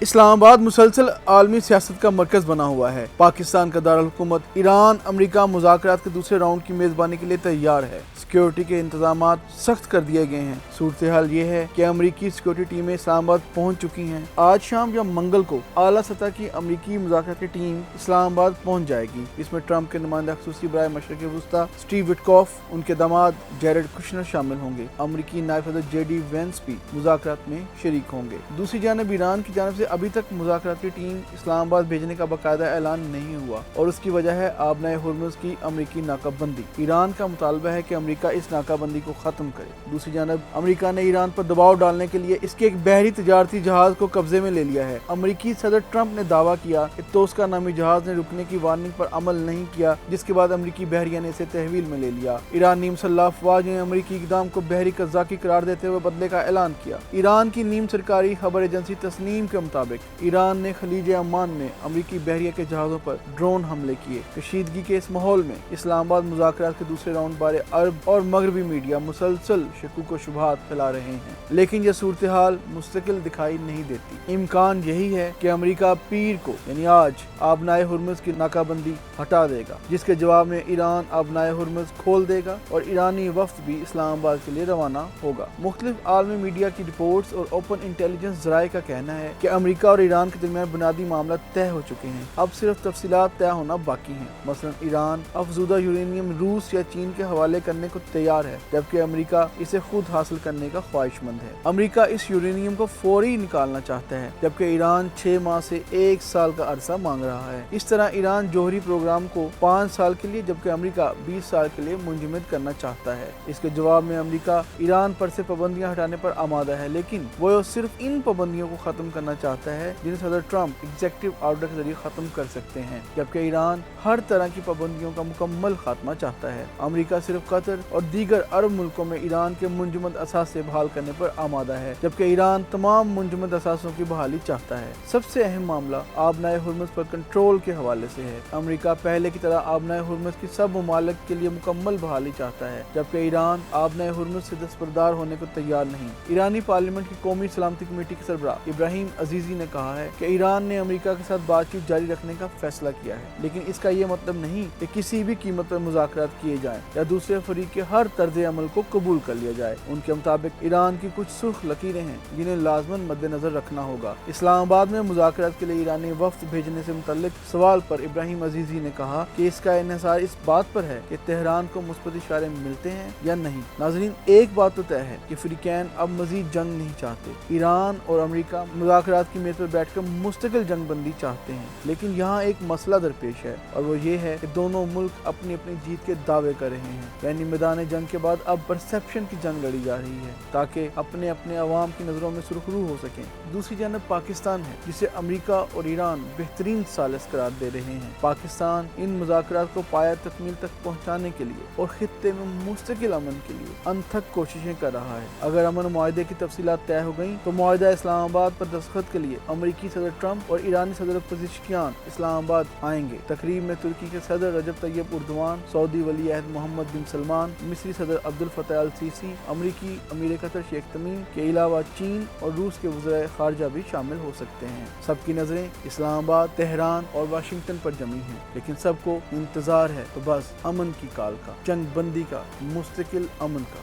اسلام آباد مسلسل عالمی سیاست کا مرکز بنا ہوا ہے۔ پاکستان کا دارالحکومت ایران امریکہ مذاکرات کے دوسرے راؤنڈ کی میزبانی کے لیے تیار ہے۔ سیکیورٹی کے انتظامات سخت کر دیے گئے ہیں۔ صورتحال یہ ہے کہ امریکی سیکیورٹی ٹیمیں اسلام آباد پہنچ چکی ہیں۔ آج شام یا منگل کو اعلیٰ سطح کی امریکی مذاکرات کی ٹیم اسلام آباد پہنچ جائے گی۔ اس میں ٹرمپ کے نمائندہ خصوصی برائے مشرق وسطیٰ اسٹیو وٹکوف، ان کے داماد جیرڈ کشنر شامل ہوں گے۔ امریکی نائب صدر جے ڈی وینس بھی مذاکرات میں شریک ہوں گے۔ دوسری جانب ایران کی جانب سے ابھی تک مذاکرات کی ٹیم اسلام آباد بھیجنے کا باقاعدہ اعلان نہیں ہوا، اور اس کی وجہ ہے آبنائے ہرمز کی امریکی ناکہ بندی۔ ایران کا مطالبہ ہے کہ امریکہ اس ناکہ بندی کو ختم کرے۔ دوسری جانب امریکہ نے ایران پر دباؤ ڈالنے کے لیے اس کے ایک بحری تجارتی جہاز کو قبضے میں لے لیا ہے۔ امریکی صدر ٹرمپ نے دعویٰ کیا کہ توسکا نامی جہاز نے رکنے کی وارننگ پر عمل نہیں کیا، جس کے بعد امریکی بحریہ نے اسے تحویل میں لے لیا۔ ایرانی مسلح افواج نے امریکی اقدام کو بحری قزاقی قرار دیتے ہوئے بدلے کا اعلان کیا۔ ایران کی نیم سرکاری خبر ایجنسی تسنیم کے مطابق ایران نے خلیج عمان میں امریکی بحریہ کے جہازوں پر ڈرون حملے کیے۔ کشیدگی کے اس ماحول میں اسلام آباد مذاکرات کے دوسرے راؤنڈ بارے عرب اور مغربی میڈیا مسلسل شکوک و شبہات پھیلا رہے ہیں، لیکن یہ صورتحال مستقل دکھائی نہیں دیتی۔ امکان یہی ہے کہ امریکہ پیر کو یعنی آج آبنائے ہرمز کی ناکہ بندی ہٹا دے گا، جس کے جواب میں ایران آبنائے ہرمز کھول دے گا اور ایرانی وفد بھی اسلام آباد کے لیے روانہ ہوگا۔ مختلف عالمی میڈیا کی رپورٹس اور اوپن انٹیلیجنس ذرائع کا کہنا ہے کہ امریکہ اور ایران کے درمیان بنیادی معاملات طے ہو چکے ہیں، اب صرف تفصیلات طے ہونا باقی ہیں۔ مثلا ایران افزودہ یورینیم روس یا چین کے حوالے کرنے کو تیار ہے، جبکہ امریکہ اسے خود حاصل کرنے کا خواہش مند ہے۔ امریکہ اس یورینیم کو فوری نکالنا چاہتا ہے، جبکہ ایران 6 ماہ سے 1 سال کا عرصہ مانگ رہا ہے۔ اس طرح ایران جوہری پروگرام کو 5 سال کے لیے جبکہ امریکہ 20 سال کے لیے منجمد کرنا چاہتا ہے۔ اس کے جواب میں امریکہ ایران پر سے پابندیاں ہٹانے پر آمادہ ہے، لیکن وہ صرف ان پابندیوں کو ختم کرنا چاہتا ہے جنہیں صدر ٹرمپ ایگزیکٹو آرڈر کے ذریعے ختم کر سکتے ہیں، جبکہ ایران ہر طرح کی پابندیوں کا مکمل خاتمہ چاہتا ہے۔ امریکہ صرف قطر اور دیگر عرب ملکوں میں ایران کے منجمد اثاثے بحال کرنے پر آمادہ ہے، جبکہ ایران تمام منجمد اثاثوں کی بحالی چاہتا ہے۔ سب سے اہم معاملہ آبنائے ہرمز پر کنٹرول کے حوالے سے ہے۔ امریکہ پہلے کی طرح آبنائے ہرمز کی سب ممالک کے لیے مکمل بحالی چاہتا ہے، جبکہ ایران آبنائے ہرمز سے دستبردار ہونے کو تیار نہیں۔ ایرانی پارلیمنٹ کی قومی سلامتی کمیٹی کے سربراہ ابراہیم عزیزی نے کہا ہے کہ ایران نے امریکہ کے ساتھ بات چیت جاری رکھنے کا فیصلہ کیا ہے، لیکن اس کا یہ مطلب نہیں کہ کسی بھی قیمت پر مذاکرات کیے جائیں یا دوسرے فریق کے ہر طرز عمل کو قبول کر لیا جائے۔ ان کے مطابق ایران کی کچھ سرخ لکیریں ہیں جنہیں لازماً مد نظر رکھنا ہوگا۔ اسلام آباد میں مذاکرات کے لیے ایرانی وفد بھیجنے سے متعلق سوال پر ابراہیم عزیزی نے کہا کہ اس کا انحصار اس بات پر ہے کہ تہران کو مثبت اشارے ملتے ہیں یا نہیں۔ ناظرین، ایک بات تو طے ہے کہ فریقین اب مزید جنگ نہیں چاہتے۔ ایران اور امریکہ مذاکرات کی میز پر بیٹھ کر مستقل جنگ بندی چاہتے ہیں، لیکن یہاں ایک مسئلہ درپیش ہے، اور وہ یہ ہے کہ دونوں ملک اپنی اپنی جیت کے دعوے کر رہے ہیں، یعنی میدان جنگ کے بعد اب پرسیپشن کی جنگ لڑی جا رہی ہے تاکہ اپنے اپنے عوام کی نظروں میں سرخرو ہو سکیں۔ دوسری جانب پاکستان ہے، جسے امریکہ اور ایران بہترین ثالث قرار دے رہے ہیں۔ پاکستان ان مذاکرات کو پایہ تکمیل تک پہنچانے کے لیے اور خطے میں مستقل امن کے لیے انتھک کوششیں کر رہا ہے۔ اگر امن معاہدے کی تفصیلات طے ہو گئیں تو معاہدہ اسلام آباد پر دستخط کے لیے امریکی صدر ٹرمپ اور ایرانی صدر پزشکیان اسلام آباد آئیں گے۔ تقریب میں ترکی کے صدر رجب طیب اردوان، سعودی ولی عہد محمد بن سلمان، مصری صدر عبد الفتاح السیسی، امریکی امیر قطر شیخ تمیم کے علاوہ چین اور روس کے وزرائے خارجہ بھی شامل ہو سکتے ہیں۔ سب کی نظریں اسلام آباد، تہران اور واشنگٹن پر جمی ہیں، لیکن سب کو انتظار ہے تو بس امن کی کال کا، جنگ بندی کا، مستقل امن کا۔